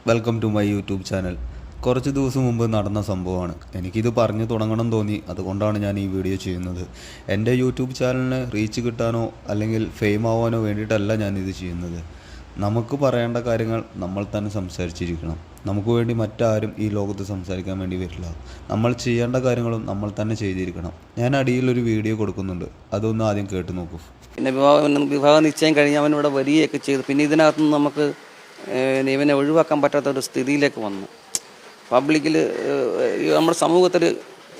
Welcome to my YouTube channel. കുറച്ച് ദിവസം മുമ്പ് നടന്ന സംഭവമാണ്. എനിക്കിത് പറഞ്ഞു തുടങ്ങണം തോന്നി, അതുകൊണ്ടാണ് ഞാൻ ഈ വീഡിയോ ചെയ്യുന്നത്. എൻ്റെ യൂട്യൂബ് ചാനലിന് റീച്ച് കിട്ടാനോ അല്ലെങ്കിൽ ഫെയിം ആവാനോ വേണ്ടിയിട്ടല്ല ഞാനിത് ചെയ്യുന്നത്. നമുക്ക് പറയേണ്ട കാര്യങ്ങൾ നമ്മൾ തന്നെ സംസാരിച്ചിരിക്കണം. നമുക്ക് വേണ്ടി മറ്റാരും ഈ ലോകത്ത് സംസാരിക്കാൻ വേണ്ടി വരില്ല. നമ്മൾ ചെയ്യേണ്ട കാര്യങ്ങളും നമ്മൾ തന്നെ ചെയ്തിരിക്കണം. ഞാൻ അടിയിലൊരു വീഡിയോ കൊടുക്കുന്നുണ്ട്, അതൊന്ന് ആദ്യം കേട്ട് നോക്കൂ. പിന്നെ വിവാഹ നിശ്ചയം കഴിഞ്ഞ് അവൻ ഇവിടെ വരികയൊക്കെ ചെയ്തു. പിന്നെ ഇതിനകത്തുനിന്ന് നമുക്ക് ഇവനെ ഒഴിവാക്കാൻ പറ്റാത്തൊരു സ്ഥിതിയിലേക്ക് വന്നു. പബ്ലിക്കിൽ നമ്മുടെ സമൂഹത്തിൽ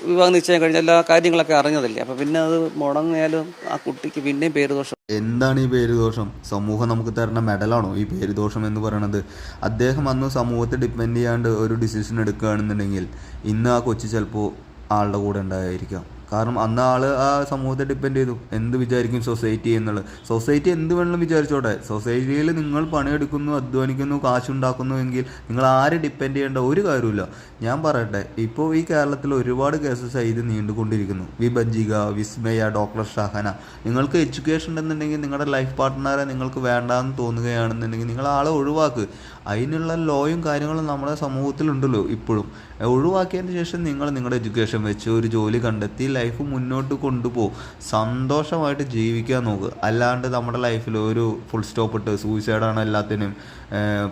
വിവാഹ നിശ്ചയം കഴിഞ്ഞ എല്ലാ കാര്യങ്ങളൊക്കെ അറിഞ്ഞതല്ലേ. അപ്പം പിന്നെ അത് മുടങ്ങിയാലും ആ കുട്ടിക്ക് പിന്നെയും പേരുദോഷം. എന്താണ് ഈ പേരുദോഷം? സമൂഹം നമുക്ക് തരുന്ന മെഡലാണോ ഈ പേരുദോഷം എന്ന് പറയണത്? അദ്ദേഹം അന്ന് സമൂഹത്തെ ഡിപ്പെൻഡ് ചെയ്യാണ്ട് ഒരു ഡിസിഷൻ എടുക്കുകയാണെന്നുണ്ടെങ്കിൽ ഇന്ന് ആ കൊച്ചു ചിലപ്പോൾ ആളുടെ കൂടെ ഉണ്ടായിരിക്കാം. കാരണം അന്ന് ആൾ ആ സമൂഹത്തെ ഡിപ്പെൻഡ് ചെയ്തു. എന്ത് വിചാരിക്കും സൊസൈറ്റി എന്നുള്ളത്? സൊസൈറ്റി എന്ത് വേണമെങ്കിലും വിചാരിച്ചോട്ടെ. സൊസൈറ്റിയിൽ നിങ്ങൾ പണിയെടുക്കുന്നു, അധ്വാനിക്കുന്നു, കാശുണ്ടാക്കുന്നു എങ്കിൽ നിങ്ങൾ ആരെ ഡിപ്പെൻഡ് ചെയ്യേണ്ട ഒരു കാര്യമില്ല. ഞാൻ പറയട്ടെ, ഇപ്പോൾ ഈ കേരളത്തിൽ ഒരുപാട് കേസസ് ഇത് നീണ്ടുകൊണ്ടിരിക്കുന്നു. വിഭജിക, വിസ്മയ, ഡോക്ടർ ഷഹന. നിങ്ങൾക്ക് എഡ്യൂക്കേഷൻ ഉണ്ടെന്നുണ്ടെങ്കിൽ നിങ്ങളുടെ ലൈഫ് പാർട്ട്ണറെ നിങ്ങൾക്ക് വേണ്ടാന്ന് തോന്നുകയാണെന്നുണ്ടെങ്കിൽ നിങ്ങൾ ആളെ ഒഴിവാക്ക്. അതിനുള്ള ലോയും കാര്യങ്ങളും നമ്മുടെ സമൂഹത്തിലുണ്ടല്ലോ ഇപ്പോഴും. ഒഴിവാക്കിയതിന് ശേഷം നിങ്ങൾ നിങ്ങളുടെ എഡ്യൂക്കേഷൻ വെച്ച് ഒരു ജോലി കണ്ടെത്തി ലൈഫ് മുന്നോട്ട് കൊണ്ടുപോകും. സന്തോഷമായിട്ട് ജീവിക്കാൻ നോക്കുക. അല്ലാണ്ട് നമ്മുടെ ലൈഫിൽ ഒരു ഫുൾ സ്റ്റോപ്പ് ഇട്ട് സൂയിസൈഡാണ് എല്ലാത്തിനും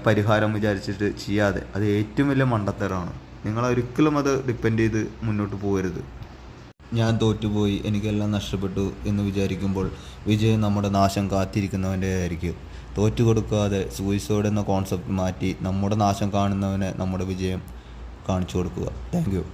പരിഹാരം വിചാരിച്ചിട്ട് ചെയ്യാതെ, അത് ഏറ്റവും വലിയ മണ്ടത്തരമാണ്. നിങ്ങളൊരിക്കലും അത് ഡിപ്പെൻഡ് ചെയ്ത് മുന്നോട്ട് പോകരുത്. ഞാൻ തോറ്റുപോയി, എനിക്കെല്ലാം നഷ്ടപ്പെട്ടു എന്ന് വിചാരിക്കുമ്പോൾ വിജയം നമ്മുടെ നാശം കാത്തിരിക്കുന്നവൻ്റെ ആയിരിക്കും. തോറ്റു കൊടുക്കാതെ സൂയിസൈഡ് എന്ന കോൺസെപ്റ്റ് മാറ്റി നമ്മുടെ നാശം കാണുന്നവനെ നമ്മുടെ വിജയം കാണിച്ചു കൊടുക്കുക. Thank you.